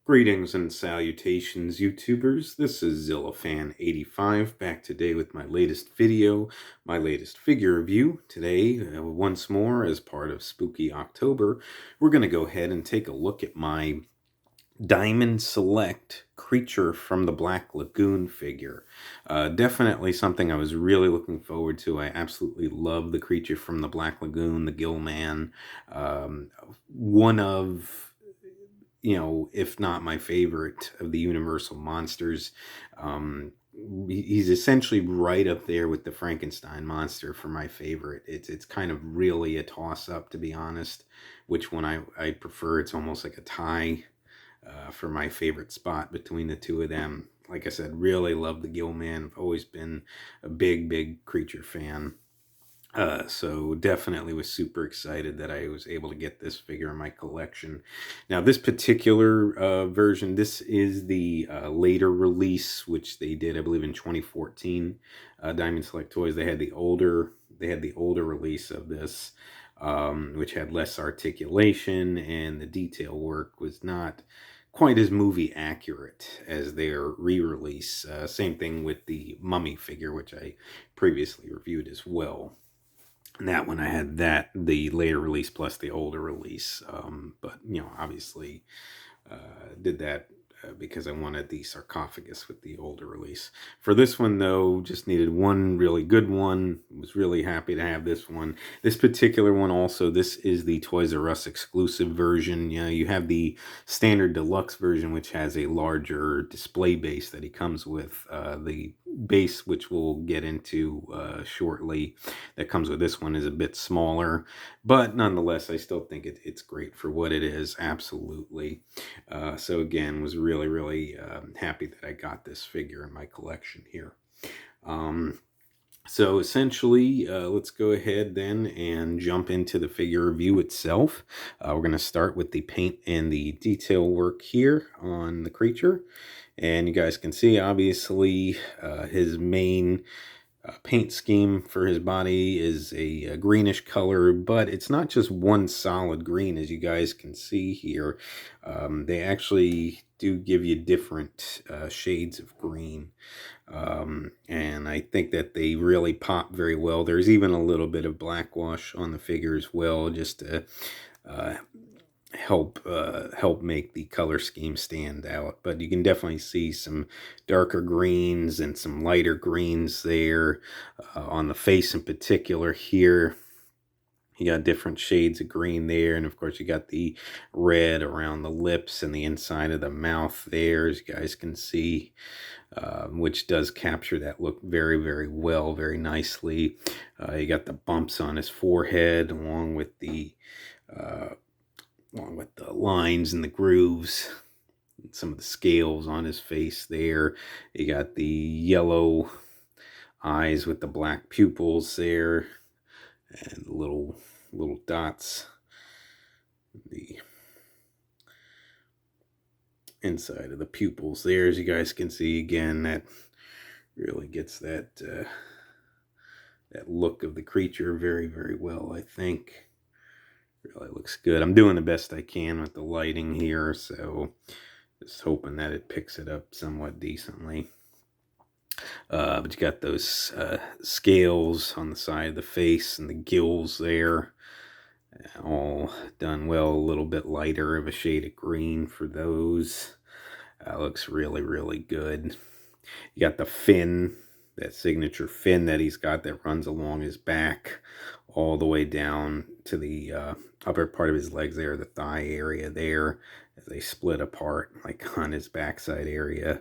Greetings and salutations, YouTubers. This is ZillaFan85 back today with my latest video, my latest figure review. Today, once more, as part of Spooky October, we're going to go ahead and take a look at my Diamond Select Creature from the Black Lagoon figure. Definitely something I was really looking forward to. I absolutely love the Creature from the Black Lagoon, the Gill Man. One of, if not my favorite of the Universal monsters. He's essentially right up there with the Frankenstein monster for my favorite. It's kind of really a toss-up, to be honest, which one I prefer. It's almost like a tie for my favorite spot between the two of them. Like I said, really love the Gill Man. I've always been a big Creature fan. So definitely was super excited that I was able to get this figure in my collection. Now this particular version, this is the later release, which they did, I believe, in 2014. Diamond Select Toys, they had the older release of this, which had less articulation, and the detail work was not quite as movie accurate as their re-release. Same thing with the Mummy figure, which I previously reviewed as well. And that one I had the later release plus the older release. But, obviously did that because I wanted the sarcophagus with the older release. For this one, though, just needed one really good one. Was really happy to have this one. This particular one also, this is the Toys R Us exclusive version. You have the standard deluxe version, which has a larger display base that he comes with. The base, which we'll get into shortly, that comes with this one is a bit smaller, but nonetheless I still think it's great for what it is. Absolutely. So again, was really happy that I got this figure in my collection here. So essentially, let's go ahead then and jump into the figure review itself. We're going to start with the paint and the detail work here on the creature. And you guys can see, obviously, his main paint scheme for his body is a greenish color, but it's not just one solid green, as you guys can see here. They actually do give you different shades of green. And I think that they really pop very well. There's even a little bit of black wash on the figure as well, just to help make the color scheme stand out. But you can definitely see some darker greens and some lighter greens there on the face in particular here. You got different shades of green there, and of course you got the red around the lips and the inside of the mouth there, as you guys can see, which does capture that look very well, very nicely. You got the bumps on his forehead along with the lines and the grooves, and some of the scales on his face there. You got the yellow eyes with the black pupils there, and the little dots, the inside of the pupils there, as you guys can see. Again, that really gets that that look of the creature very well, I think. Really looks good. I'm doing the best I can with the lighting here, so just hoping that it picks it up somewhat decently. But you got those scales on the side of the face and the gills there, all done well. A little bit lighter of a shade of green for those. Looks really good. You got the fin, that signature fin that he's got that runs along his back all the way down to the upper part of his legs there, the thigh area there, as they split apart like on his backside area.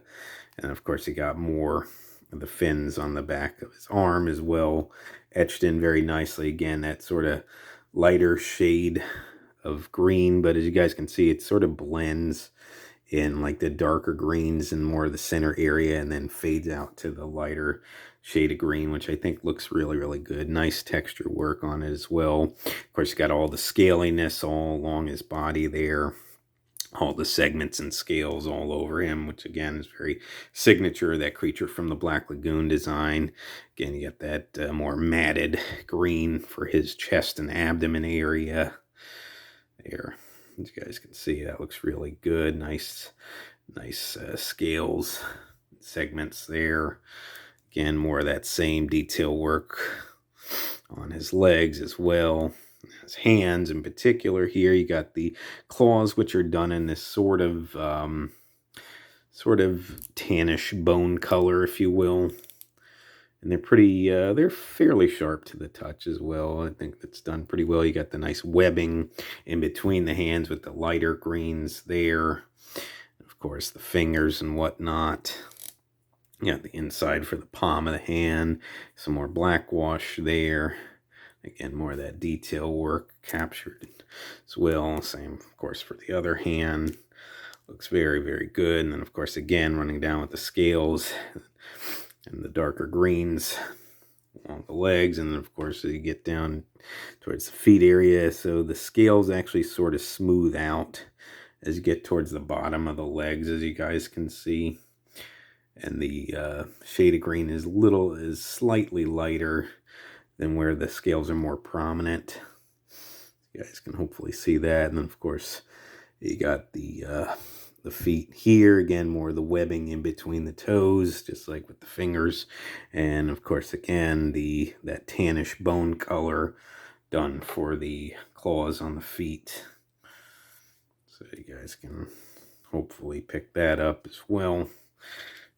And of course you got more of the fins on the back of his arm as well, etched in very nicely. Again, that sort of lighter shade of green, but as you guys can see, it sort of blends in like the darker greens and more of the center area, and then fades out to the lighter shade of green, which I think looks really good. Nice texture work on it as well. Of course, you got all the scaliness all along his body there, all the segments and scales all over him, which again is very signature of that Creature from the Black Lagoon design. Again, you got that more matted green for his chest and abdomen area there. As you guys can see, that looks really good. Nice scales, segments there. Again, more of that same detail work on his legs as well. His hands in particular here, you got the claws, which are done in this sort of tannish bone color, if you will. And they're pretty, they're fairly sharp to the touch as well. I think that's done pretty well. You got the nice webbing in between the hands with the lighter greens there. Of course, the fingers and whatnot. You got the inside for the palm of the hand. Some more black wash there. Again, more of that detail work captured as well. Same, of course, for the other hand. Looks very, very good. And then, of course, again, running down with the scales and the darker greens along the legs. And then, of course, you get down towards the feet area. So the scales actually sort of smooth out as you get towards the bottom of the legs, as you guys can see. And the shade of green is slightly lighter than where the scales are more prominent. You guys can hopefully see that. And then, of course, you got the feet here. Again, more of the webbing in between the toes, just like with the fingers. And, of course, again, that tannish bone color done for the claws on the feet. So you guys can hopefully pick that up as well.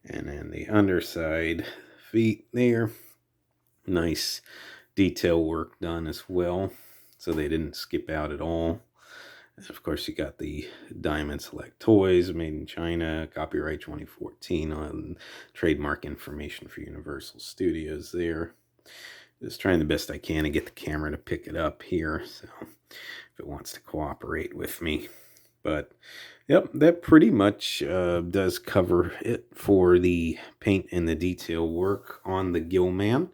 And then the underside feet there. Nice detail work done as well, so they didn't skip out at all. And of course, you got the Diamond Select Toys, made in China, copyright 2014 on trademark information for Universal Studios there. Just trying the best I can to get the camera to pick it up here, so if it wants to cooperate with me. But yep, that pretty much does cover it for the paint and the detail work on the Gillman.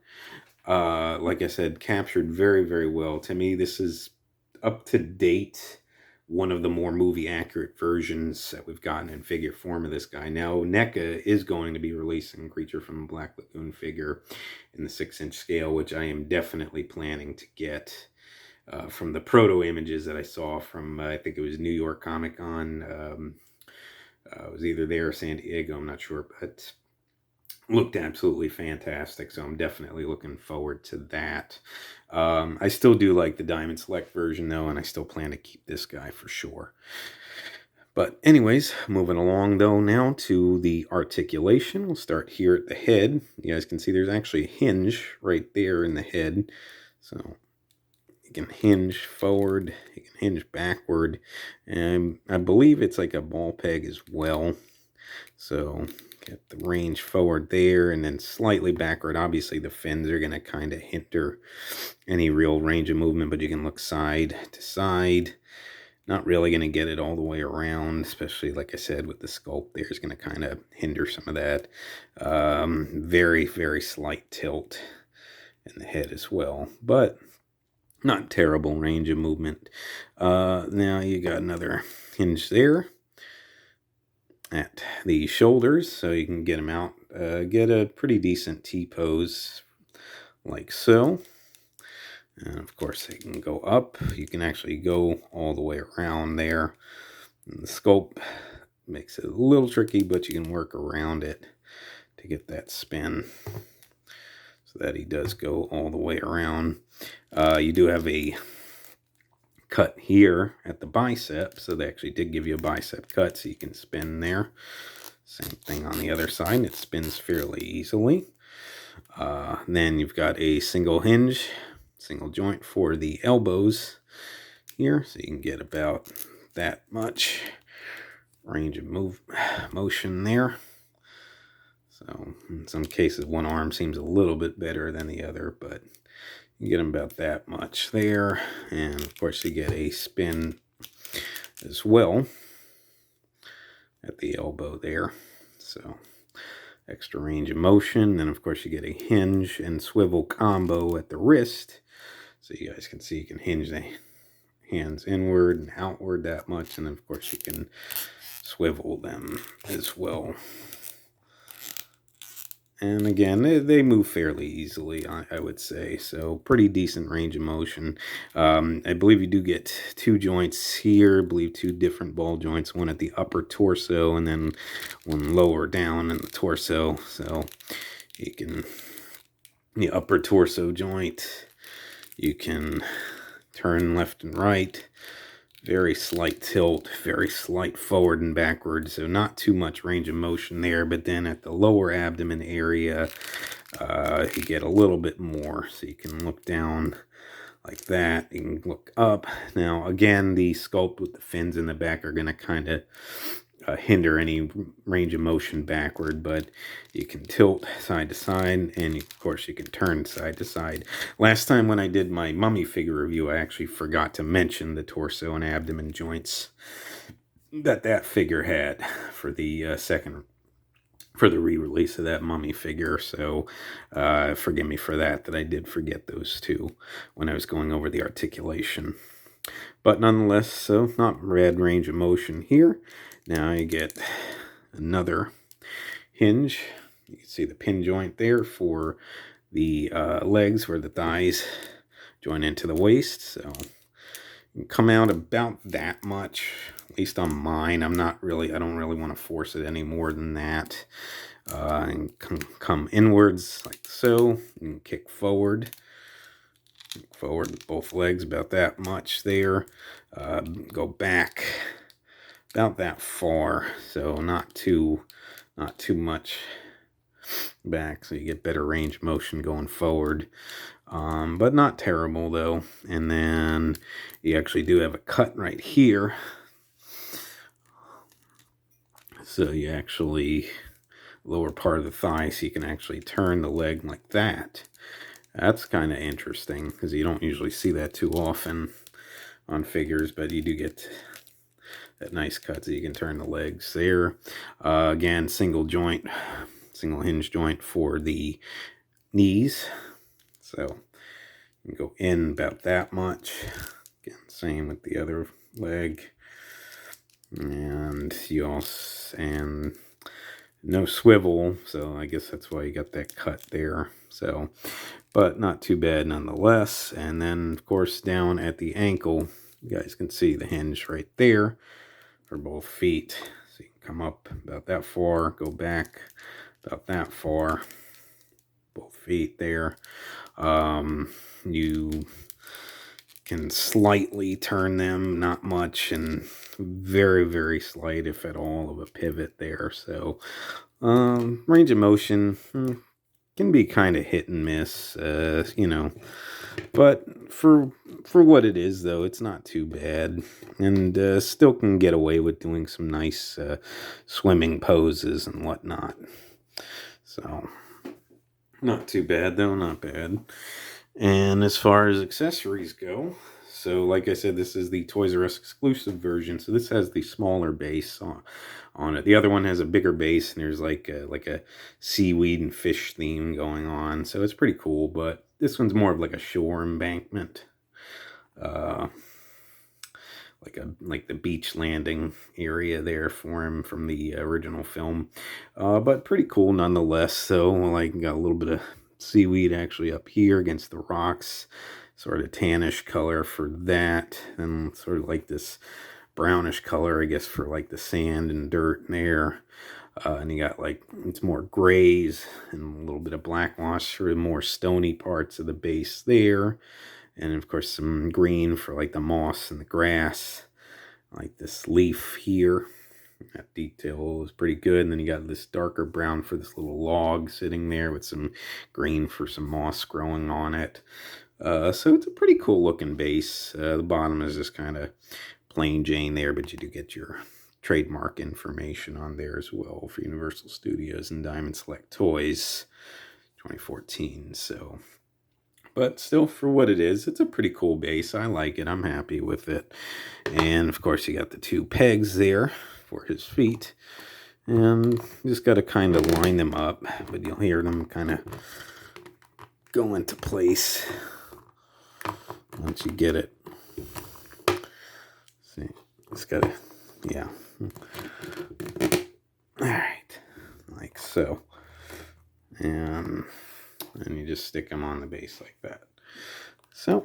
Like I said, captured very, very well. To me, this is up to date, one of the more movie accurate versions that we've gotten in figure form of this guy. Now, NECA is going to be releasing Creature from the Black Lagoon figure in the 6-inch scale, which I am definitely planning to get. From the proto images that I saw from, I think it was New York Comic Con. It was either there or San Diego, I'm not sure, but looked absolutely fantastic, so I'm definitely looking forward to that. I still do like the Diamond Select version, though, and I still plan to keep this guy for sure. But anyways, moving along, though, now to the articulation. We'll start here at the head. You guys can see there's actually a hinge right there in the head. So you can hinge forward, you can hinge backward, and I believe it's like a ball peg as well. So get the range forward there, and then slightly backward. Obviously, the fins are going to kind of hinder any real range of movement, but you can look side to side. Not really going to get it all the way around, especially, like I said, with the sculpt there is going to kind of hinder some of that. Very, very slight tilt in the head as well, but not terrible range of movement. Now you got another hinge there at the shoulders, so you can get them out, get a pretty decent T-pose like so. And of course they can go up. You can actually go all the way around there. And the sculpt makes it a little tricky, but you can work around it to get that spin so that he does go all the way around. You do have a cut here at the bicep, so they actually did give you a bicep cut so you can spin there. Same thing on the other side, it spins fairly easily. Then you've got a single hinge, single joint for the elbows here, so you can get about that much range of motion there. So in some cases one arm seems a little bit better than the other, but you get them about that much there. And of course you get a spin as well at the elbow there, so extra range of motion. Then of course you get a hinge and swivel combo at the wrist, so you guys can see you can hinge the hands inward and outward that much, and then of course you can swivel them as well. And again, they move fairly easily, I would say. So pretty decent range of motion. I believe you do get 2 joints here. I believe 2 different ball joints, one at the upper torso and then one lower down in the torso. So you can, the upper torso joint, you can turn left and right. Very slight tilt, very slight forward and backward, so not too much range of motion there. But then at the lower abdomen area, you get a little bit more. So you can look down like that. You can look up. Now, again, the sculpt with the fins in the back are going to kind of hinder any range of motion backward, but you can tilt side to side, and of course you can turn side to side. Last time when I did my mummy figure review, I actually forgot to mention the torso and abdomen joints that figure had for the re-release of that mummy figure. So forgive me for that I did forget those two when I was going over the articulation. But nonetheless, so not bad range of motion here. Now you get another hinge. You can see the pin joint there for the legs where the thighs join into the waist. So you can come out about that much, at least on mine. I don't really want to force it any more than that. And come inwards like so, and kick forward. Forward with both legs about that much there. Go back about that far, so not too much back, so you get better range of motion going forward, but not terrible though. And then you actually do have a cut right here, so you actually lower part of the thigh, so you can actually turn the leg like that. That's kind of interesting because you don't usually see that too often on figures, but you do get that nice cut so you can turn the legs there. Again, single hinge joint for the knees. So you can go in about that much. Again, same with the other leg. And and no swivel, so I guess that's why you got that cut there. So, but not too bad nonetheless. And then, of course, down at the ankle, you guys can see the hinge right there for both feet. So you can come up about that far, go back about that far, both feet there. You can slightly turn them, not much, and very, very slight, if at all, of a pivot there. So range of motion can be kind of hit and miss, but for what it is, though, it's not too bad, and still can get away with doing some nice swimming poses and whatnot. So not too bad, though, not bad. And as far as accessories go, so like I said, this is the Toys R Us exclusive version. So this has the smaller base on it. The other one has a bigger base, and there's like a seaweed and fish theme going on. So it's pretty cool, but this one's more of like a shore embankment. Like the beach landing area there for him from the original film. But pretty cool nonetheless. So like got a little bit of seaweed actually up here against the rocks, sort of tannish color for that, and sort of like this brownish color, I guess, for like the sand and dirt there. And you got like, it's more grays and a little bit of black wash for the more stony parts of the base there. And of course some green for like the moss and the grass, like this leaf here. That detail is pretty good. And then you got this darker brown for this little log sitting there with some green for some moss growing on it. So it's a pretty cool looking base. The bottom is just kind of plain Jane there, but you do get your trademark information on there as well for Universal Studios and Diamond Select Toys 2014. So, but still, for what it is, it's a pretty cool base. I like it. I'm happy with it. And of course, you got the 2 pegs there for his feet. And you just got to kind of line them up, but you'll hear them kind of go into place once you get it. See, just got to, yeah. All right, like so. And just stick them on the base like that. So,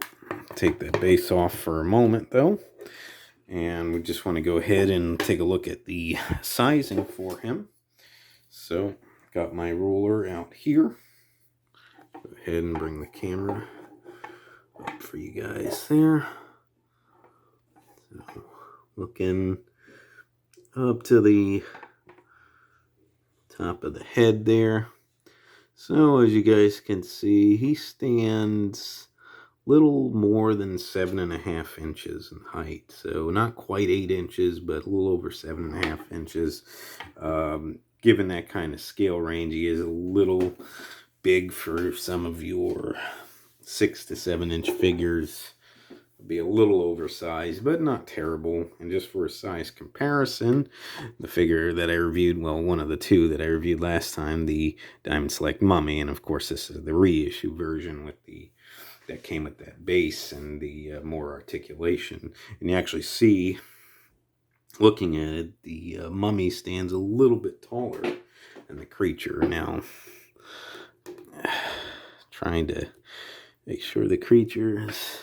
take that base off for a moment though. And we just want to go ahead and take a look at the sizing for him. So, got my ruler out here. Go ahead and bring the camera up for you guys there. So, looking up to the top of the head there. So as you guys can see, he stands little more than 7.5 inches in height. So not quite 8 inches, but a little over 7.5 inches. Given that kind of scale range, he is a little big for some of your 6 to 7 inch figures. Be a little oversized, but not terrible. And just for a size comparison, the figure that I reviewed, well, one of the two that I reviewed last time, the Diamond Select Mummy, and of course this is the reissue version with the that came with that base and the more articulation. And you actually see, looking at it, the mummy stands a little bit taller than the creature. Now, trying to make sure the creature is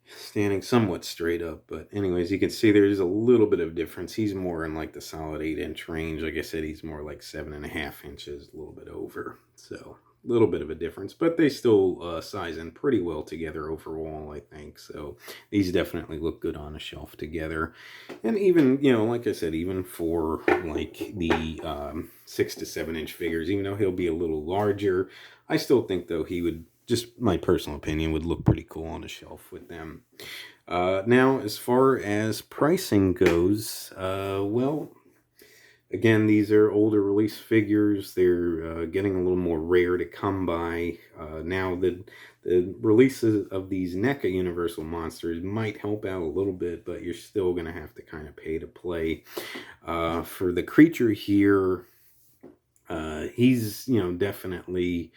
standing somewhat straight up, but anyways, you can see there's a little bit of difference. He's more in like the solid 8 inch range. Like I said, he's more like 7.5 inches, a little bit over. So a little bit of a difference, but they still size in pretty well together overall, I think. So these definitely look good on a shelf together. And even, you know, like I said, even for like the 6 to 7 inch figures, even though he'll be a little larger, I still think though he would, just my personal opinion, would look pretty cool on a shelf with them. Now, as far as pricing goes, well, again, these are older release figures. They're getting a little more rare to come by. Now, the releases of these NECA Universal Monsters might help out a little bit, but you're still going to have to kind of pay to play. For the creature here, he's, you know, definitely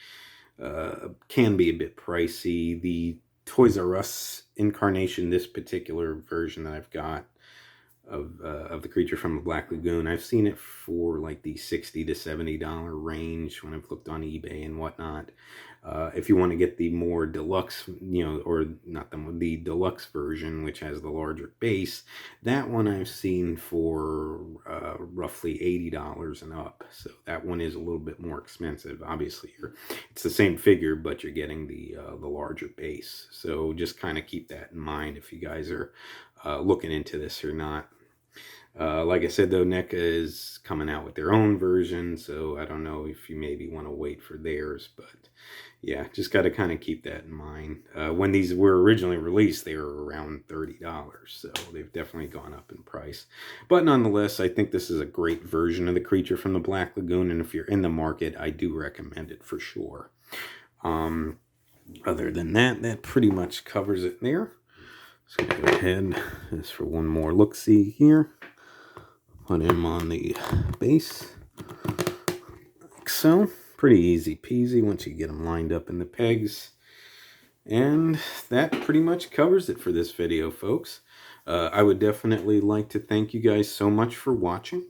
can be a bit pricey. The Toys R Us incarnation, this particular version that I've got of the creature from the Black Lagoon, I've seen it for like the $60 to $70 range when I've looked on eBay and whatnot. If you want to get the more deluxe, you know, or not the deluxe version, which has the larger base, that one I've seen for roughly $80 and up. So that one is a little bit more expensive. Obviously, it's the same figure, but you're getting the larger base. So just kind of keep that in mind if you guys are looking into this or not. Like I said, though, NECA is coming out with their own version, so I don't know if you maybe want to wait for theirs, but yeah, just got to kind of keep that in mind. When these were originally released, they were around $30, so they've definitely gone up in price. But nonetheless, I think this is a great version of the creature from the Black Lagoon, and if you're in the market, I do recommend it for sure. Other than that, that pretty much covers it there. Just going to go ahead, just for one more look-see here. Put him on the base, like so. Pretty easy peasy once you get them lined up in the pegs. And that pretty much covers it for this video, folks. I would definitely like to thank you guys so much for watching.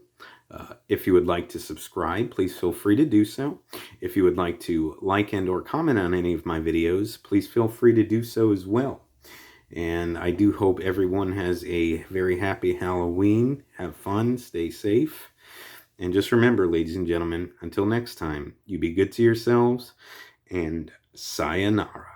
If you would like to subscribe, please feel free to do so. If you would like to like and or comment on any of my videos, please feel free to do so as well. And I do hope everyone has a very happy Halloween. Have fun, stay safe. And just remember, ladies and gentlemen, until next time, you be good to yourselves, and sayonara.